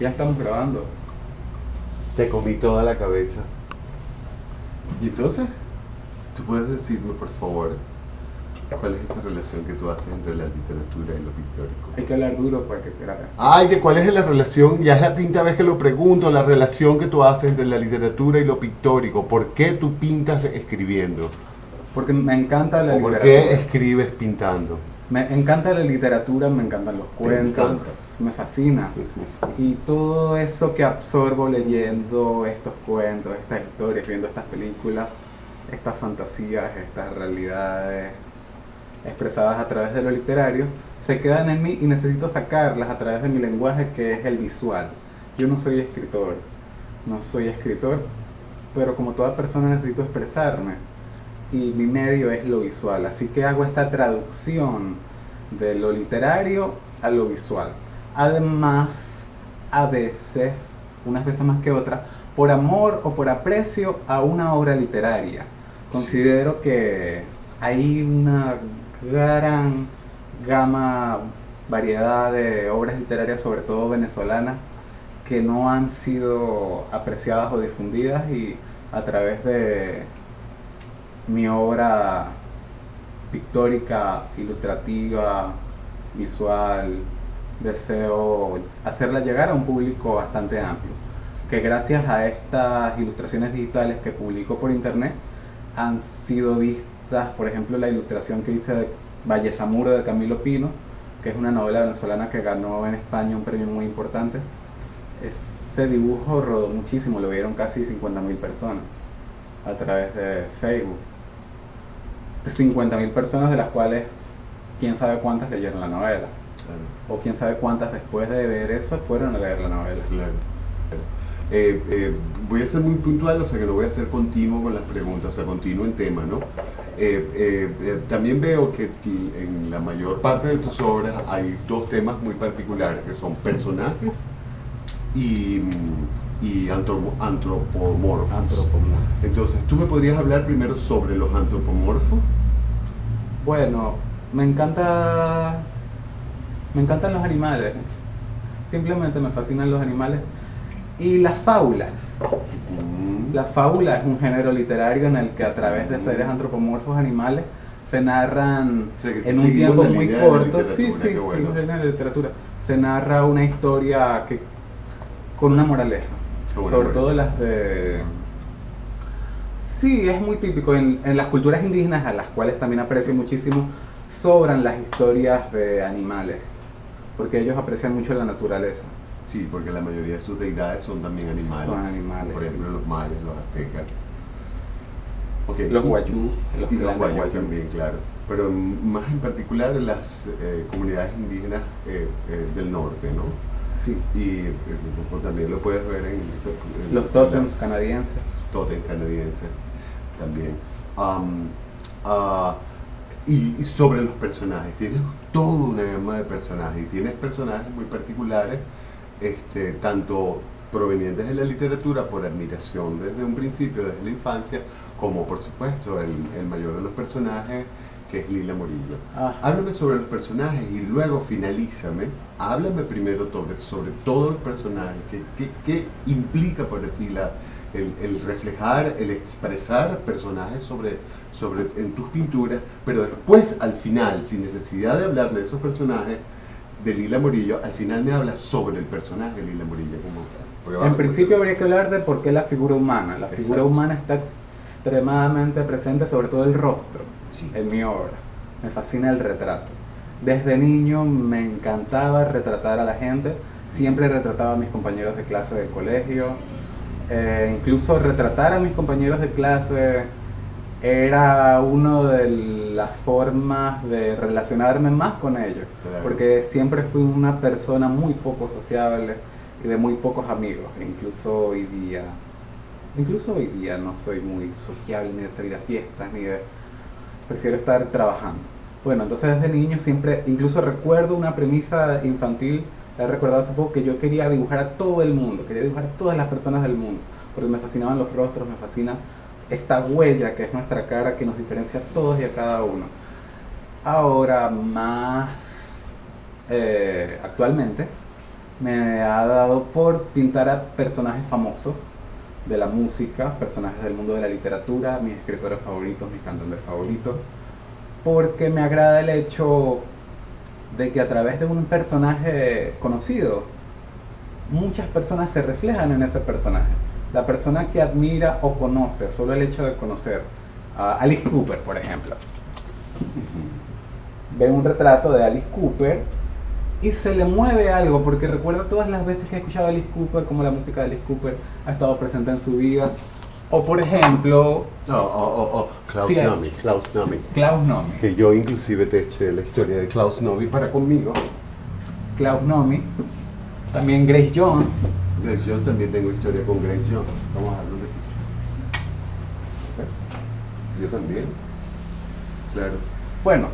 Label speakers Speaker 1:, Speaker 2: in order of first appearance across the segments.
Speaker 1: Ya estamos grabando.
Speaker 2: Te comí toda la cabeza. Y entonces, ¿tú puedes decirme, por favor, cuál es esa relación que tú haces entre la literatura y lo pictórico?
Speaker 1: Hay que hablar duro para que grabe.
Speaker 2: Ay, ¿de cuál es la relación? Ya es la quinta vez que lo pregunto, la relación que tú haces entre la literatura y lo pictórico. ¿Por qué tú pintas escribiendo?
Speaker 1: Porque me encanta la
Speaker 2: ¿O por
Speaker 1: literatura.
Speaker 2: qué escribes pintando?
Speaker 1: Me encanta la literatura, me encantan los
Speaker 2: encanta.
Speaker 1: cuentos, me fascina. Y todo eso que absorbo leyendo estos cuentos, estas historias, viendo estas películas, estas fantasías, estas realidades expresadas a través de lo literario, se quedan en mí y necesito sacarlas a través de mi lenguaje, que es el visual. Yo no soy escritor, pero como toda persona necesito expresarme y mi medio es lo visual, así que hago esta traducción de lo literario a lo visual. Además, a veces, unas veces más que otras, por amor o por aprecio a una obra literaria. Considero que hay una gran gama, variedad de obras literarias, sobre todo venezolanas, que no han sido apreciadas o difundidas, y a través de mi obra pictórica, ilustrativa, visual, deseo hacerla llegar a un público bastante amplio, que gracias a estas ilustraciones digitales que publico por internet han sido vistas. Por ejemplo, la ilustración que hice de Vallesamuro de Camilo Pino, que es una novela venezolana que ganó en España un premio muy importante. Ese dibujo rodó muchísimo, lo vieron casi 50.000 personas a través de Facebook. 50.000 personas, de las cuales quién sabe cuántas leyeron la novela.
Speaker 2: Claro.
Speaker 1: O quién sabe cuántas después de ver eso fueron a leer la novela.
Speaker 2: Claro. Voy a ser muy puntual, o sea que no voy a ser continuo con las preguntas, o sea, continuo en tema, ¿no? También veo que en la mayor parte de tus obras hay dos temas muy particulares, que son personajes y antropomorfos. Entonces, ¿tú me podrías hablar primero sobre los antropomorfos?
Speaker 1: Bueno, me encantan los animales. Simplemente me fascinan los animales. Y las fábulas. La fábula es un género literario en el que a través de seres antropomorfos animales se narran,
Speaker 2: O sea, que
Speaker 1: en un tiempo muy corto. Sí,
Speaker 2: bueno.
Speaker 1: en la literatura. Se narra una historia con una moraleja. Sobre todo las de... Sí, es muy típico. En las culturas indígenas, a las cuales también aprecio muchísimo, sobran las historias de animales, porque ellos aprecian mucho la naturaleza.
Speaker 2: Sí, porque la mayoría de sus deidades son también animales.
Speaker 1: Son animales,
Speaker 2: Por ejemplo,
Speaker 1: sí.
Speaker 2: los mayas, los aztecas. Okay.
Speaker 1: Los guayú,
Speaker 2: Y los guayú también, claro. Pero más en particular en las comunidades indígenas del norte, ¿no?
Speaker 1: Sí.
Speaker 2: Y también lo puedes ver en
Speaker 1: Los tótems canadienses.
Speaker 2: Tótems canadienses también. Y sobre los personajes, tienes toda una gama de personajes, y tienes personajes muy particulares, tanto provenientes de la literatura por admiración desde un principio, desde la infancia, como por supuesto el mayor de los personajes, que es Lila Morillo. Háblame sobre los personajes y luego finalízame. Háblame primero sobre todos los personajes. ¿Qué implica para ti el reflejar, el expresar personajes en tus pinturas? Pero después, al final, sin necesidad de hablarme de esos personajes de Lila Morillo, al final me hablas sobre el personaje de Lila Morillo.
Speaker 1: En principio habría que hablar de por qué la figura humana. La figura humana está extremadamente presente, sobre todo el rostro,
Speaker 2: sí,
Speaker 1: en mi obra. Me fascina el retrato. Desde niño me encantaba retratar a la gente. Siempre retrataba a mis compañeros de clase del colegio. Incluso retratar a mis compañeros de clase era una de las formas de relacionarme más con ellos.
Speaker 2: Claro.
Speaker 1: Porque siempre fui una persona muy poco sociable y de muy pocos amigos. Incluso hoy día no soy muy sociable, ni de salir a fiestas, prefiero estar trabajando. Bueno, entonces desde niño siempre, incluso recuerdo una premisa infantil, la he recordado hace poco, que yo quería dibujar a todo el mundo, quería dibujar a todas las personas del mundo, porque me fascinaban los rostros, me fascina esta huella que es nuestra cara, que nos diferencia a todos y a cada uno. Ahora, más actualmente, me ha dado por pintar a personajes famosos de la música, personajes del mundo de la literatura, mis escritores favoritos, mis cantantes favoritos, porque me agrada el hecho de que a través de un personaje conocido, muchas personas se reflejan en ese personaje. La persona que admira o conoce, solo el hecho de conocer a Alice Cooper, por ejemplo, ve un retrato de Alice Cooper y se le mueve algo, porque recuerda todas las veces que ha escuchado a Alice Cooper, como la música de Alice Cooper ha estado presente en su vida. O por ejemplo...
Speaker 2: Klaus
Speaker 1: sí,
Speaker 2: Nomi, Klaus Nomi.
Speaker 1: Klaus Nomi.
Speaker 2: Que yo inclusive te eché la historia de Klaus Nomi para conmigo.
Speaker 1: Klaus Nomi. También Grace Jones.
Speaker 2: Grace Jones, también tengo historia con Grace Jones. Vamos a darle un besito. ¿Ves? Yo también. Claro.
Speaker 1: Bueno,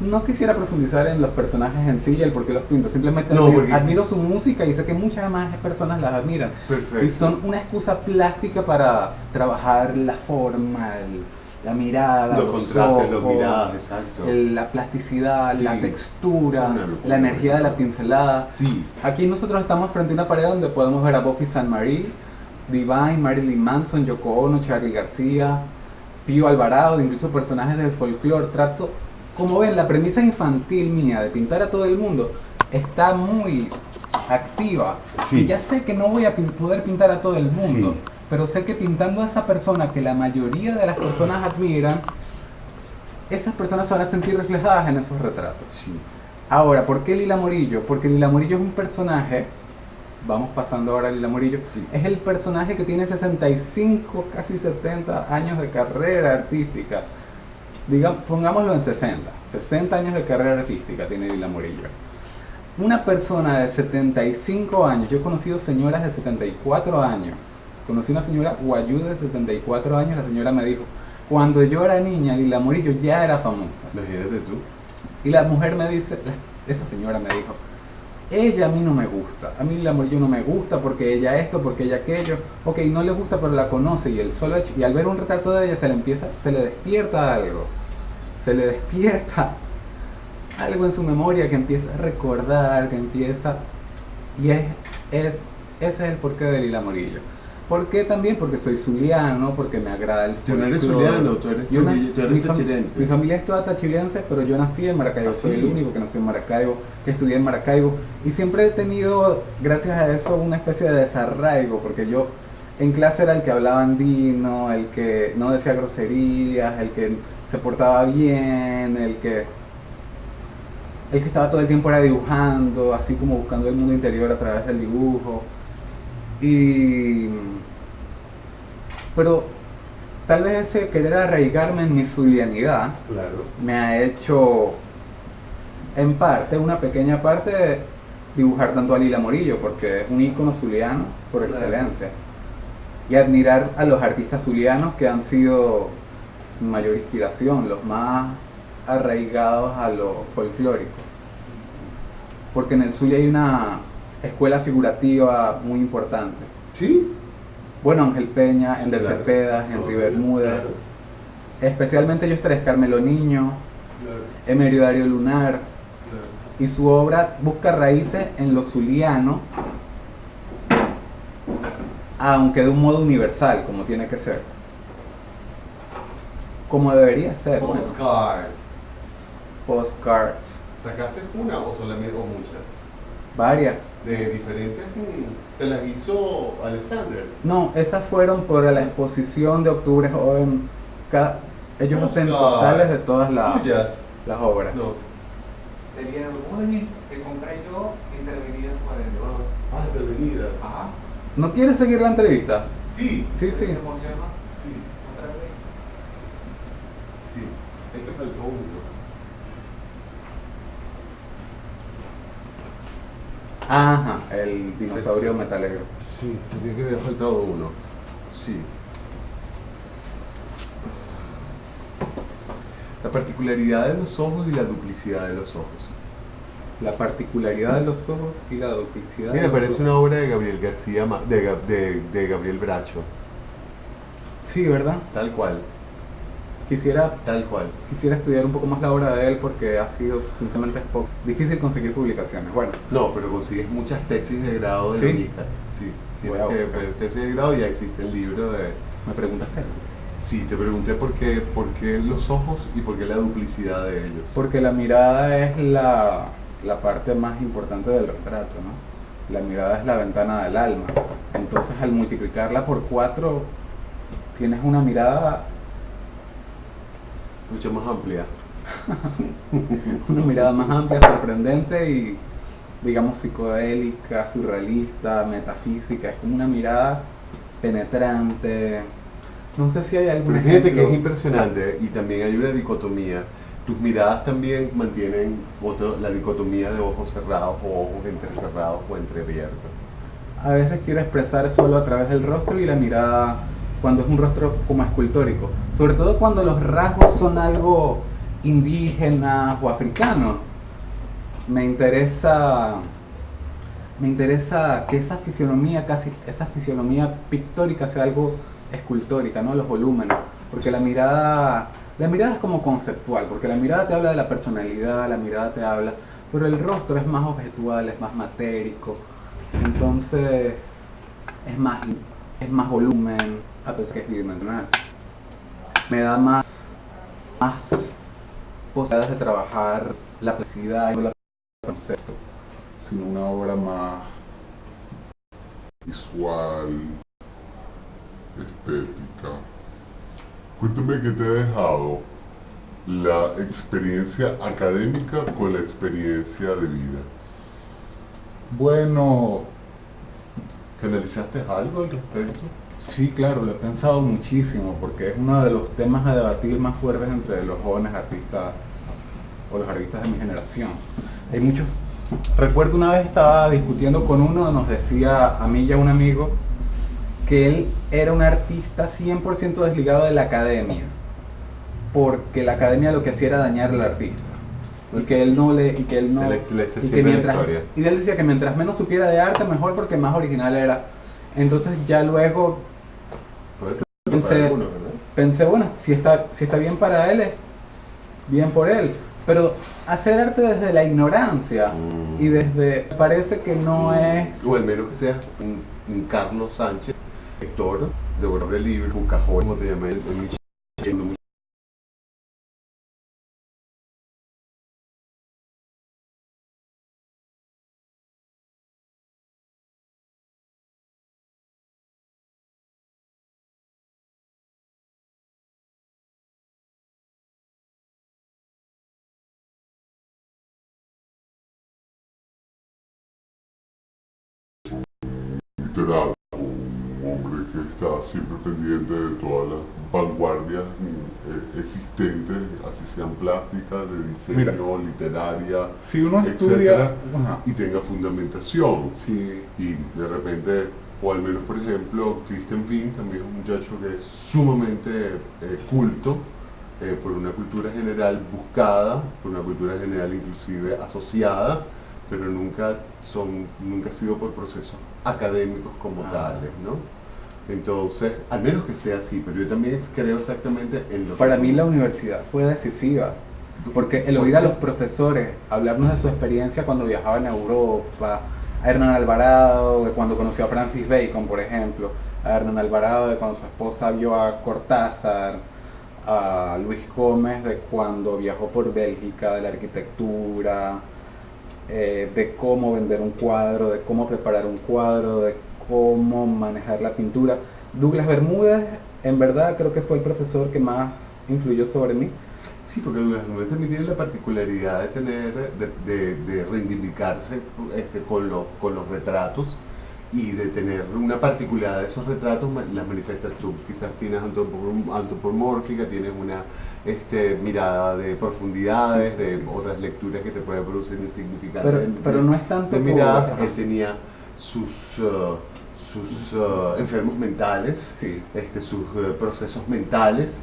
Speaker 1: no quisiera profundizar en los personajes en sí y el por qué los pinto. Simplemente
Speaker 2: No, porque-
Speaker 1: admiro su música y sé que muchas más personas las admiran.
Speaker 2: Perfecto.
Speaker 1: Y son una excusa plástica para trabajar la forma, la mirada,
Speaker 2: Los contrastes, los
Speaker 1: ojos,
Speaker 2: miradas, exacto.
Speaker 1: la plasticidad,
Speaker 2: Sí,
Speaker 1: la textura,
Speaker 2: es una locura.
Speaker 1: la energía de la pincelada.
Speaker 2: Sí.
Speaker 1: Aquí nosotros estamos frente a una pared donde podemos ver a Buffy Sainte-Marie, Divine, Marilyn Manson, Yoko Ono, Charly García, Pío Alvarado, incluso personajes del folclore. Trato, como ven, la premisa infantil mía de pintar a todo el mundo está muy activa.
Speaker 2: Sí.
Speaker 1: Y ya sé que no voy a poder pintar a todo el mundo,
Speaker 2: Sí.
Speaker 1: pero sé que pintando a esa persona que la mayoría de las personas admiran, esas personas se van a sentir reflejadas en esos retratos.
Speaker 2: Sí.
Speaker 1: Ahora, ¿por qué Lila Morillo? Porque Lila Morillo es un personaje, vamos pasando ahora a Lila Morillo,
Speaker 2: Sí.
Speaker 1: es el personaje que tiene 65, casi 70 años de carrera artística. Pongámoslo en 60 años de carrera artística tiene Lila Morillo. Una persona de 75 años, yo he conocido señoras de 74 años, conocí una señora guayú de 74 años, la señora me dijo, cuando yo era niña, Lila Morillo ya era famosa.
Speaker 2: Imagínate tú.
Speaker 1: Y la mujer me dice, esa señora me dijo, ella a mí no me gusta, a mí Lila Morillo no me gusta porque ella esto, porque ella aquello, ok, no le gusta pero la conoce y el solo hecho, y al ver un retrato de ella se le despierta algo, se le despierta algo en su memoria que empieza a recordar, que empieza, y ese es el porqué de Lila Morillo. ¿Por qué también? Porque soy zuliano, porque me agrada el
Speaker 2: Tú no eres
Speaker 1: folclore.
Speaker 2: zuliano, tú eres
Speaker 1: Yo
Speaker 2: tachirense.
Speaker 1: mi familia es toda tachilense, pero yo nací en Maracaibo,
Speaker 2: ¿Ah,
Speaker 1: soy
Speaker 2: sí?
Speaker 1: el único que nació en Maracaibo, que estudié en Maracaibo, y siempre he tenido, gracias a eso, una especie de desarraigo, porque yo en clase era el que hablaba andino, el que no decía groserías, el que se portaba bien, el que estaba todo el tiempo era dibujando, así como buscando el mundo interior a través del dibujo. Pero tal vez ese querer arraigarme en mi zulianidad
Speaker 2: Claro.
Speaker 1: me ha hecho, en parte, una pequeña parte, dibujar tanto a Lila Morillo, porque es un ícono zuliano por
Speaker 2: Claro.
Speaker 1: excelencia. Y admirar a los artistas zulianos que han sido mi mayor inspiración, los más arraigados a lo folclórico. Porque en el Zulia hay una escuela figurativa muy importante.
Speaker 2: ¿Sí?
Speaker 1: Bueno, Ángel Peña,
Speaker 2: Sí,
Speaker 1: Ender
Speaker 2: claro.
Speaker 1: Cepeda, Henry Bermúdez,
Speaker 2: Claro.
Speaker 1: especialmente ellos tres, Carmelo Niño,
Speaker 2: Claro.
Speaker 1: Emerio Darío Lunar,
Speaker 2: Claro.
Speaker 1: y su obra busca raíces en lo zuliano, aunque de un modo universal, como tiene que ser. Como debería ser. bueno.
Speaker 2: Postcard.
Speaker 1: Postcards.
Speaker 2: ¿Sacaste una o solamente o muchas?
Speaker 1: Varias.
Speaker 2: De diferentes. ¿Te las hizo Alexander?
Speaker 1: No, esas fueron por la exposición de Octubre Joven. Ellos hacen
Speaker 2: Postcard.
Speaker 1: totales de todas las
Speaker 2: Tuyas.
Speaker 1: obras.
Speaker 2: No.
Speaker 3: Tenía algunos de mis que compré yo intervenidos por el oro.
Speaker 2: Ah, intervenidas.
Speaker 3: Ajá.
Speaker 1: ¿No quieres seguir la entrevista?
Speaker 2: Sí.
Speaker 1: Sí, sí.
Speaker 3: ¿Se emociona?
Speaker 2: Sí.
Speaker 3: Otra vez.
Speaker 2: Sí. Es que faltó uno.
Speaker 1: Ajá, el dinosaurio metalero.
Speaker 2: Sí, sabía que había faltado uno. Sí. La particularidad de los ojos y la duplicidad de los ojos.
Speaker 1: La particularidad de los ojos y la duplicidad.
Speaker 2: Mira,
Speaker 1: de los
Speaker 2: parece
Speaker 1: ojos.
Speaker 2: una obra de Gabriel García, de Gabriel Bracho,
Speaker 1: Sí, ¿verdad?
Speaker 2: tal cual.
Speaker 1: quisiera
Speaker 2: Tal cual.
Speaker 1: estudiar un poco más la obra de él porque ha sido, sinceramente, difícil conseguir publicaciones. Bueno,
Speaker 2: No, pero consigues muchas tesis de grado de
Speaker 1: ¿Sí?
Speaker 2: lista. Sí, tienes
Speaker 1: Voy a
Speaker 2: que
Speaker 1: buscar.
Speaker 2: ver tesis de grado y ya existe el libro de...
Speaker 1: me preguntaste algo.
Speaker 2: Sí, te pregunté por qué los ojos y por qué la duplicidad de ellos.
Speaker 1: Porque la mirada es la parte más importante del retrato, ¿no? La mirada es la ventana del alma. Entonces, al multiplicarla por 4, tienes una mirada,
Speaker 2: Mucho más amplia.
Speaker 1: más amplia, sorprendente y, digamos, psicodélica, surrealista, metafísica. Es como una mirada penetrante. No sé si hay algún
Speaker 2: Pero fíjate que es
Speaker 1: ejemplo.
Speaker 2: impresionante y también hay una dicotomía. Tus miradas también mantienen la dicotomía de ojos cerrados o ojos entrecerrados o entreabiertos.
Speaker 1: A veces quiero expresar solo a través del rostro y la mirada cuando es un rostro como escultórico. Sobre todo cuando los rasgos son algo indígenas o africanos. Me interesa que esa fisionomía pictórica sea algo escultórica, ¿no? Los volúmenes. Porque la mirada es como conceptual, porque la mirada te habla de la personalidad, la mirada te habla, pero el rostro es más objetual, es más matérico. Entonces, es más volumen, a pesar que es bidimensional. Me da más posibilidades de trabajar la plasticidad y el concepto.
Speaker 4: Sino una obra más visual, estética. Cuéntame qué te ha dejado la experiencia académica con la experiencia de vida. Bueno,
Speaker 2: ¿Canalizaste algo al respecto?
Speaker 1: Sí, claro, lo he pensado muchísimo, porque es uno de los temas a debatir más fuertes entre los jóvenes artistas o los artistas de mi generación. Hay muchos. Recuerdo una vez estaba discutiendo con uno, nos decía a mí y a un amigo que él era un artista 100% desligado de la academia, porque la academia lo que hacía era dañar al artista. Y que él no
Speaker 2: Se
Speaker 1: y que
Speaker 2: siempre la
Speaker 1: mientras,
Speaker 2: historia.
Speaker 1: y él decía que mientras menos supiera de arte mejor porque más original era. Entonces ya luego
Speaker 2: Puede ser
Speaker 1: Pensé-
Speaker 2: para algunos, ¿verdad?
Speaker 1: pensé, bueno, si está bien para él, es bien por él. Pero hacer arte desde la ignorancia y parece que no es.
Speaker 2: O al menos que seas un Carlos Sánchez, lector de autor de libros, un cajón, como te llamé, el Michel.
Speaker 4: literal, un hombre que está siempre pendiente de todas las vanguardias existentes, así sean plásticas, de diseño,
Speaker 1: Mira,
Speaker 4: literaria,
Speaker 1: Si uno
Speaker 4: etcétera,
Speaker 1: estudia. Ajá.
Speaker 4: y tenga fundamentación.
Speaker 1: Sí.
Speaker 2: Y de repente, o al menos por ejemplo, Christian Fink también es un muchacho que es sumamente culto, por una cultura general buscada, por una cultura general inclusive asociada, pero nunca ha sido por procesos académicos como tales, ¿no? Entonces, al menos que sea así, pero yo también creo exactamente en lo
Speaker 1: Para
Speaker 2: que
Speaker 1: mí
Speaker 2: tú-
Speaker 1: la universidad fue decisiva, porque el oír a los profesores hablarnos de su experiencia cuando viajaban a Europa, a Hernán Alvarado, de cuando conoció a Francis Bacon, por ejemplo, a Hernán Alvarado de cuando su esposa vio a Cortázar, a Luis Gómez de cuando viajó por Bélgica, de la arquitectura, de cómo vender un cuadro, de cómo preparar un cuadro, de cómo manejar la pintura. Douglas Bermúdez, en verdad, creo que fue el profesor que más influyó sobre mí.
Speaker 2: Sí, porque Douglas Bermúdez también tiene la particularidad de tener, de reivindicarse con los retratos y de tener una particularidad de esos retratos, las manifestas tú. Quizás tienes antropomórfica, tienes una mirada de profundidades,
Speaker 1: Sí, sí,
Speaker 2: de
Speaker 1: sí.
Speaker 2: otras lecturas que te pueden producir insignificantes.
Speaker 1: Pero no es tanto
Speaker 2: de
Speaker 1: por-
Speaker 2: mirada.
Speaker 1: ajá.
Speaker 2: Él tenía enfermos mentales,
Speaker 1: Sí.
Speaker 2: sus procesos mentales,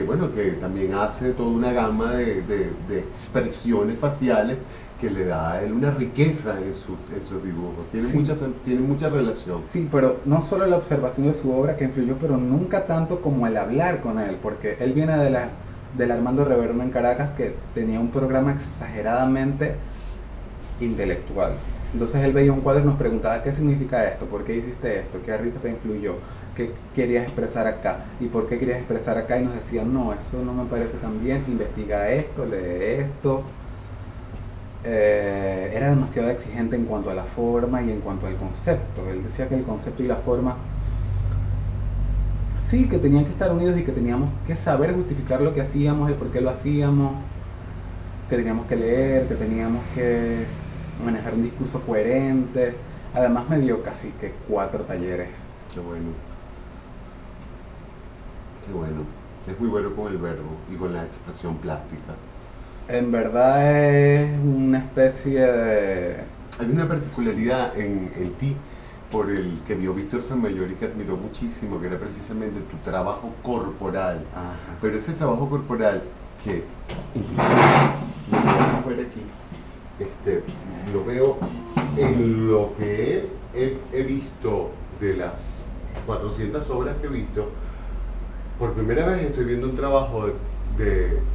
Speaker 2: bueno, que también hace toda una gama de expresiones faciales que le da a él una riqueza en sus dibujos. Tiene,
Speaker 1: Sí.
Speaker 2: tiene mucha relación.
Speaker 1: Sí, pero no solo la observación de su obra que influyó, pero nunca tanto como el hablar con él, porque él viene del Armando Rivera en Caracas, que tenía un programa exageradamente intelectual. Entonces él veía un cuadro y nos preguntaba: ¿qué significa esto? ¿Por qué hiciste esto? ¿Qué artista te influyó? ¿Qué querías expresar acá? ¿Y por qué querías expresar acá? Y nos decía: no, eso no me parece tan bien, investiga esto, lee esto. Era demasiado exigente en cuanto a la forma y en cuanto al concepto. Él decía que el concepto y la forma sí, que tenían que estar unidos y que teníamos que saber justificar lo que hacíamos, el por qué lo hacíamos, que teníamos que leer, que teníamos que manejar un discurso coherente. Además me dio casi que 4 talleres.
Speaker 2: Qué bueno. Qué bueno. Es muy bueno con el verbo y con la expresión plástica.
Speaker 1: En verdad es una especie de...
Speaker 2: Hay una particularidad en ti por el que vio Víctor Femayor y que admiró muchísimo, que era precisamente tu trabajo corporal.
Speaker 1: Ajá.
Speaker 2: Pero ese trabajo corporal que incluso lo podemos ver aquí, lo veo en lo que he visto de las 400 obras que he visto. Por primera vez estoy viendo un trabajo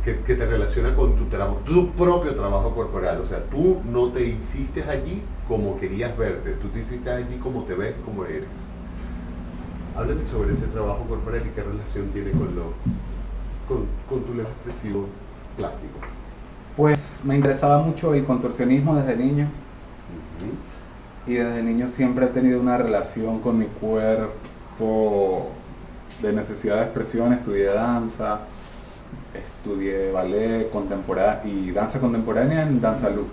Speaker 2: que te relaciona con tu propio trabajo corporal. O sea, tú no te hiciste allí como querías verte, tú te hiciste allí como te ves, como eres. Háblame sobre ese trabajo corporal y qué relación tiene con tu lenguaje expresivo plástico.
Speaker 1: Pues me interesaba mucho el contorsionismo desde niño.
Speaker 2: Ujú.
Speaker 1: Y desde niño siempre he tenido una relación con mi cuerpo de necesidad de expresión. Estudié danza, estudié ballet contemporáneo y danza contemporánea en Danza Luz.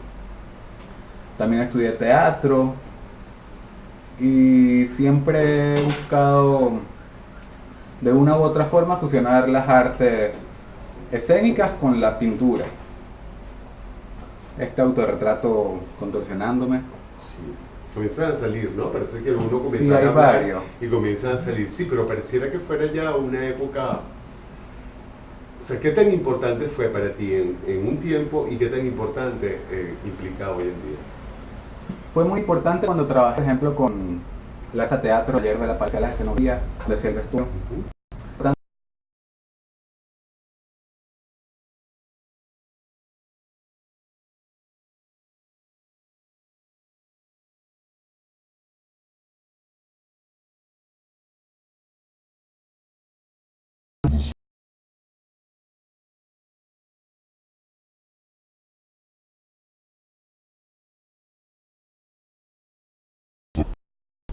Speaker 1: También estudié teatro y siempre he buscado de una u otra forma fusionar las artes escénicas con la pintura. Este autorretrato contorsionándome.
Speaker 2: Sí. Comienzan a salir, ¿no? Parece que uno comienza
Speaker 1: Sí, hay
Speaker 2: a hablar
Speaker 1: varios.
Speaker 2: y comienzan a salir. Sí, pero pareciera que fuera ya una época. O sea, ¿qué tan importante fue para ti en un tiempo y qué tan importante implica hoy en día?
Speaker 1: Fue muy importante cuando trabajé, por ejemplo, con la Casa Teatro, taller de la parcial de escenografía, decía el vestuario.
Speaker 2: Ujú.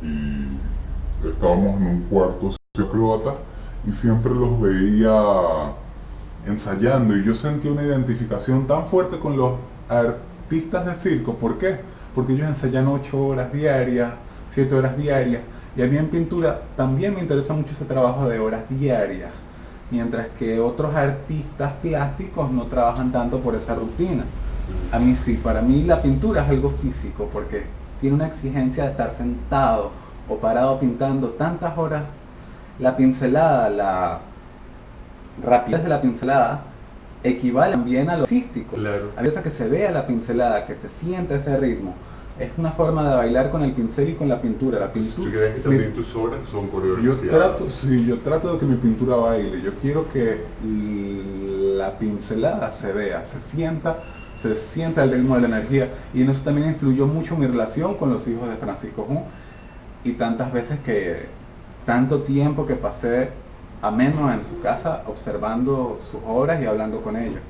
Speaker 4: Y estábamos en un cuarto croata y siempre los veía ensayando y yo sentí una identificación tan fuerte con los artistas de circo. ¿Por qué? Porque ellos ensayan 8 horas diarias, 7 horas diarias, y a mí en pintura también me interesa mucho ese trabajo de horas diarias, mientras que otros artistas plásticos no trabajan tanto por esa rutina. A mí sí, para mí la pintura es algo físico porque tiene una exigencia de estar sentado o parado pintando tantas horas. La pincelada, la rapidez de la pincelada equivale también a lo artístico.
Speaker 2: Claro.
Speaker 1: A veces que se vea la pincelada, que se siente ese ritmo. Es una forma de bailar con el pincel y con la pintura. La
Speaker 2: ¿Tú
Speaker 1: pintura
Speaker 2: crees que también tus obras son
Speaker 4: Yo
Speaker 2: coreografiadas?
Speaker 4: trato de que mi pintura baile. Yo quiero que la pincelada se vea, se sienta el ritmo de la energía. Y en eso también influyó mucho mi relación con los hijos de Francisco Jun. Y tanto tiempo que pasé ameno en su casa observando sus obras y hablando con ellos.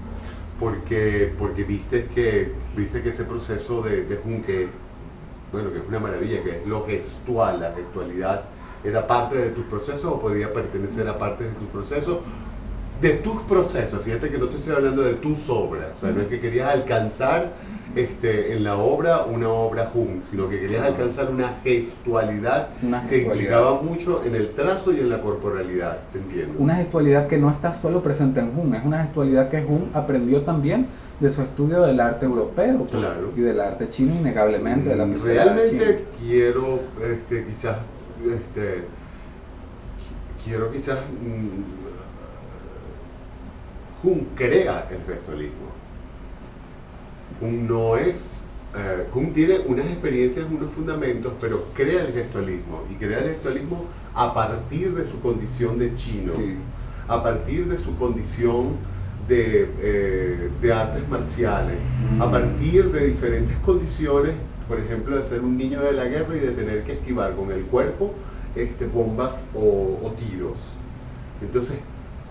Speaker 2: Porque viste que ese proceso de Jun, que es una maravilla, que es lo gestual, la gestualidad, ¿era parte de tus procesos o podría pertenecer a parte de tus procesos? De tus procesos, fíjate que no te estoy hablando de tus obras, o sea, no es que querías alcanzar en la obra una obra Jun, sino que querías alcanzar una gestualidad que implicaba mucho en el trazo y en la corporalidad, te entiendo.
Speaker 1: Una gestualidad que no está solo presente en Jun, es una gestualidad que Jun aprendió también de su estudio del arte europeo,
Speaker 2: Claro.
Speaker 1: y del arte chino, innegablemente, de la pincelada
Speaker 2: Realmente
Speaker 1: china.
Speaker 2: quiero quizás Jun crea el gestualismo. Kuhn no es... Kuhn tiene unas experiencias, unos fundamentos, pero crea el gestualismo, y crea el gestualismo a partir de su condición de chino,
Speaker 1: Sí.
Speaker 2: a partir de su condición de artes marciales, a partir de diferentes condiciones, por ejemplo, de ser un niño de la guerra y de tener que esquivar con el cuerpo bombas o tiros. Entonces,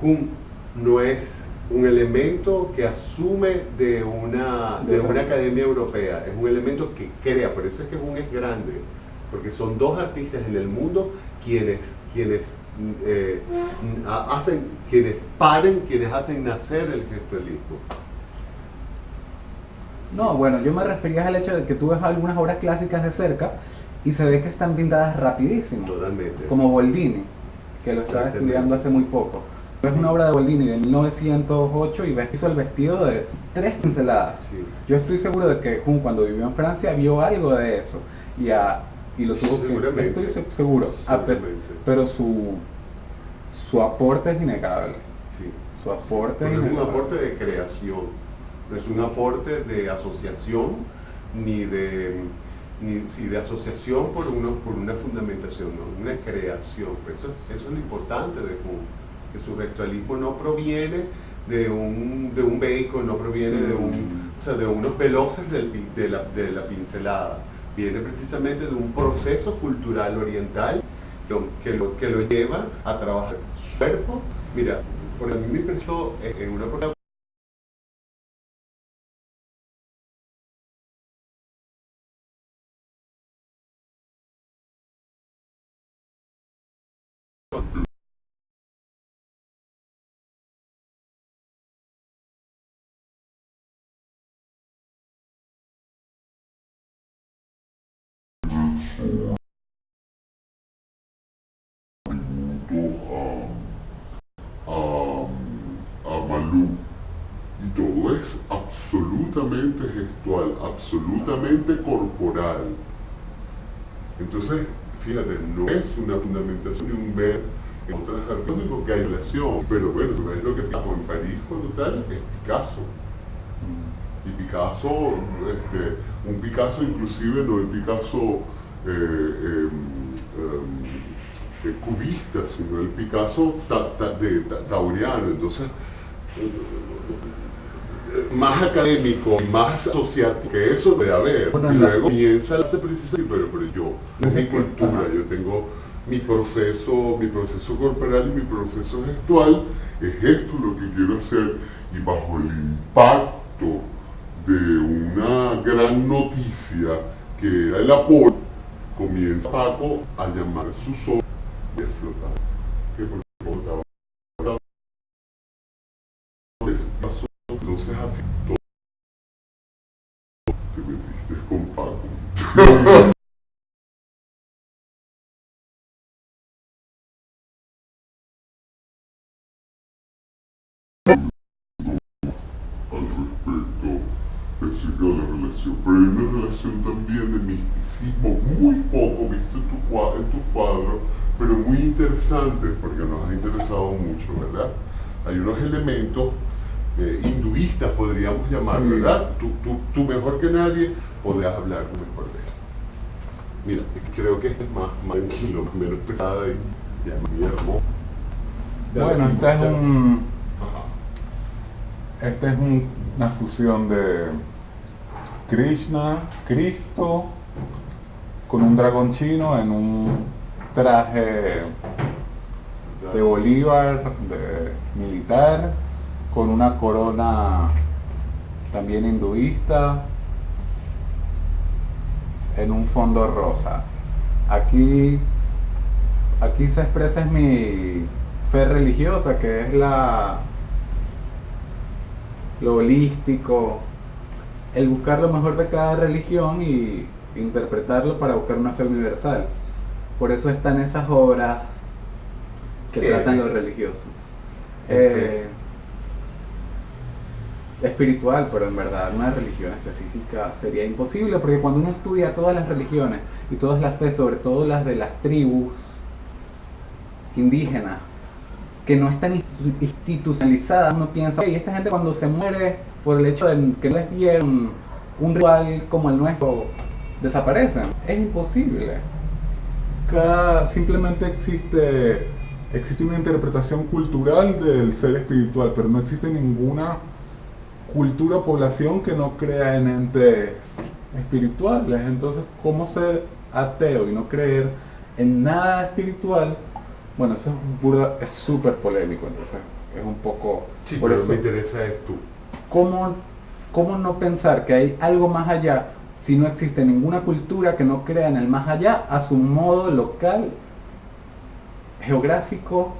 Speaker 2: Kuhn no es un elemento que asume de una academia europea, es un elemento que crea. Por eso es que Kuhn es grande, porque son dos artistas en el mundo quienes hacen nacer el gestualismo.
Speaker 1: No, bueno, yo me refería al hecho de que tú ves algunas obras clásicas de cerca y se ve que están pintadas rapidísimo,
Speaker 2: Totalmente.
Speaker 1: como Boldini, que lo estaba estudiando hace muy poco. Ves una obra de Boldini de 1908 y ves que hizo el vestido de 3 pinceladas.
Speaker 2: Sí.
Speaker 1: Yo estoy seguro de que Kuhn, cuando vivió en Francia, vio algo de eso y lo tuvo que...
Speaker 2: Seguramente.
Speaker 1: Estoy seguro,
Speaker 2: Seguramente.
Speaker 1: pero su aporte es innegable.
Speaker 2: Sí.
Speaker 1: Su aporte
Speaker 2: Porque es un
Speaker 1: innegable.
Speaker 2: aporte de creación, no es un aporte de asociación ni de asociación por una fundamentación, ¿no? Una creación. Eso es lo importante de Kuhn, que su gestualismo no proviene de un Bacon, no proviene de unos veloces de la pincelada, viene precisamente de un proceso cultural oriental que lo lleva a trabajar su cuerpo. Mira, por a mí me impresionó en una oportunidad.
Speaker 4: A Malú. Y todo es absolutamente gestual, absolutamente corporal. Entonces, fíjate, no es una fundamentación ni un ver en otras artes, único que hay relación. Pero bueno, me imagino que en París cuando tal es Picasso. Y Picasso, un Picasso inclusive no el Picasso cubista, sino el Picasso tauriano. Entonces, más académico, más asociativo, que eso debe haber.
Speaker 1: Bueno,
Speaker 2: y
Speaker 1: no.
Speaker 2: luego comienza a hacerse precisa, pero yo, es mi cultura,
Speaker 1: Ajá.
Speaker 2: yo tengo mi proceso corporal y mi proceso gestual, es esto lo que quiero hacer, y bajo el impacto de una gran noticia que era el apoyo, comienza Paco a llamar sus ojos y a flotar. Que porque flotaba. Entonces afectó. Te metiste con Paco. Al respecto, pensé que la relación, pero hay una relación también de misticismo, muy poco visto en tus cuadros, pero muy interesante, porque nos ha interesado mucho, ¿verdad? Hay unos elementos hinduistas, podríamos llamar,
Speaker 1: Sí.
Speaker 2: ¿verdad? Tú mejor que nadie podrás hablar mejor de él. Mira, creo que este es más tranquilo, menos pesada y además muy hermoso.
Speaker 1: Bueno,
Speaker 2: Ajá.
Speaker 1: esta es una fusión de Krishna, Cristo, con un dragón chino en un traje de Bolívar, de militar, con una corona también hinduista, en un fondo rosa. Aquí se expresa es mi fe religiosa, que es lo holístico, el buscar lo mejor de cada religión y interpretarlo para buscar una fe universal. Por eso están esas obras que
Speaker 2: ¿Qué
Speaker 1: tratan lo
Speaker 2: es?
Speaker 1: religioso.
Speaker 2: ¿Qué
Speaker 1: Espiritual, pero en verdad una religión específica sería imposible, porque cuando uno estudia todas las religiones y todas las fe, sobre todo las de las tribus indígenas, que no están institucionalizadas, uno piensa, y esta gente cuando se muere por el hecho de que no les dieron un ritual como el nuestro desaparecen. Es imposible.
Speaker 4: Simplemente existe una interpretación cultural del ser espiritual, pero no existe ninguna cultura o población que no crea en entes espirituales. Entonces, ¿cómo ser ateo y no creer en nada espiritual? Bueno, eso es súper polémico, entonces es un poco...
Speaker 2: Sí,
Speaker 4: por
Speaker 2: pero
Speaker 4: eso,
Speaker 2: me interesa es tú.
Speaker 1: ¿Cómo no pensar que hay algo más allá si no existe ninguna cultura que no crea en el más allá a su modo local, geográfico,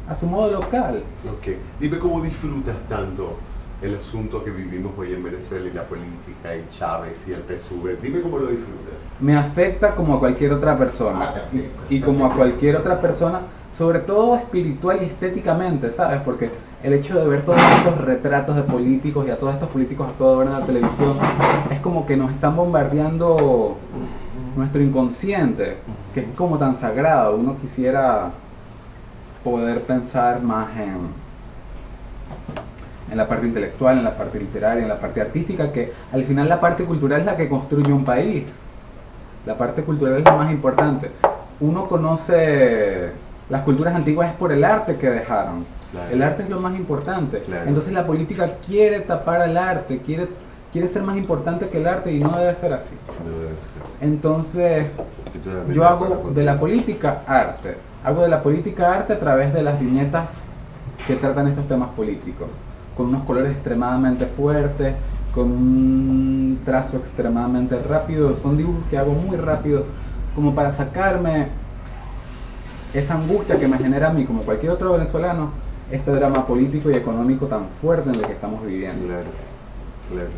Speaker 1: a su modo local?
Speaker 2: Ok. Dime cómo disfrutas tanto el asunto que vivimos hoy en Venezuela y la política y Chávez y el PSUV. Dime cómo lo disfrutas.
Speaker 1: Me afecta como a cualquier otra persona.
Speaker 2: Te afecta,
Speaker 1: Y
Speaker 2: te
Speaker 1: como a
Speaker 2: afecta.
Speaker 1: cualquier otra persona, sobre todo espiritual y estéticamente, ¿sabes? Porque el hecho de ver todos estos retratos de políticos y a todos estos políticos a toda hora en la televisión es como que nos están bombardeando nuestro inconsciente, que es como tan sagrado. Uno quisiera poder pensar más en la parte intelectual, en la parte literaria, en la parte artística, que al final la parte cultural es la que construye un país. La parte cultural es la más importante. Uno conoce las culturas antiguas es por el arte que dejaron.
Speaker 2: Claro.
Speaker 1: El arte es lo más importante.
Speaker 2: Claro.
Speaker 1: Entonces la política quiere tapar al arte, quiere ser más importante que el arte y no debe ser así.
Speaker 2: No debe ser así.
Speaker 1: Entonces
Speaker 2: Estoy totalmente
Speaker 1: yo
Speaker 2: de acuerdo
Speaker 1: hago de
Speaker 2: contigo.
Speaker 1: la política arte. Hago de la política arte a través de las viñetas que tratan estos temas políticos, con unos colores extremadamente fuertes, con un trazo extremadamente rápido. Son dibujos que hago muy rápido, como para sacarme esa angustia que me genera a mí, como cualquier otro venezolano, este drama político y económico tan fuerte en el que estamos viviendo.
Speaker 2: Claro, claro.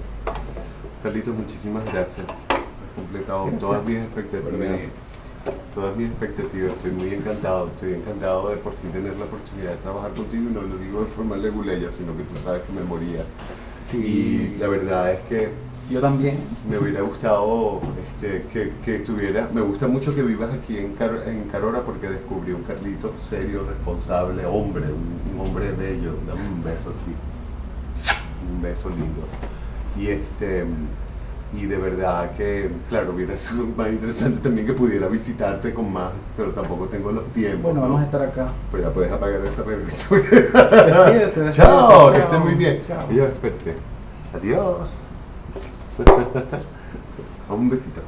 Speaker 2: Carlitos, muchísimas gracias. Has completado
Speaker 1: Gracias
Speaker 2: todas mis
Speaker 1: por
Speaker 2: expectativas.
Speaker 1: venir.
Speaker 2: Todas mis expectativas. Estoy muy encantado. Estoy encantado de por fin tener la oportunidad de trabajar contigo. Y no lo digo de forma leguleya, sino que tú sabes que me moría. Y la verdad es que
Speaker 1: Yo también.
Speaker 2: me hubiera gustado que estuviera. Me gusta mucho que vivas aquí en Carora porque descubrí un Carlitos serio, responsable, hombre, un hombre bello. Dame un beso así. Un beso lindo. Y de verdad que, claro, hubiera sido más interesante también que pudiera visitarte con más, pero tampoco tengo los tiempos.
Speaker 1: Bueno,
Speaker 2: ¿no?
Speaker 1: vamos a estar acá.
Speaker 2: Pero ya puedes apagar esa revista.
Speaker 1: Despídete.
Speaker 2: Chao, que estés muy bien.
Speaker 1: Chao.
Speaker 2: Oye, espérate. Adiós. Un besito.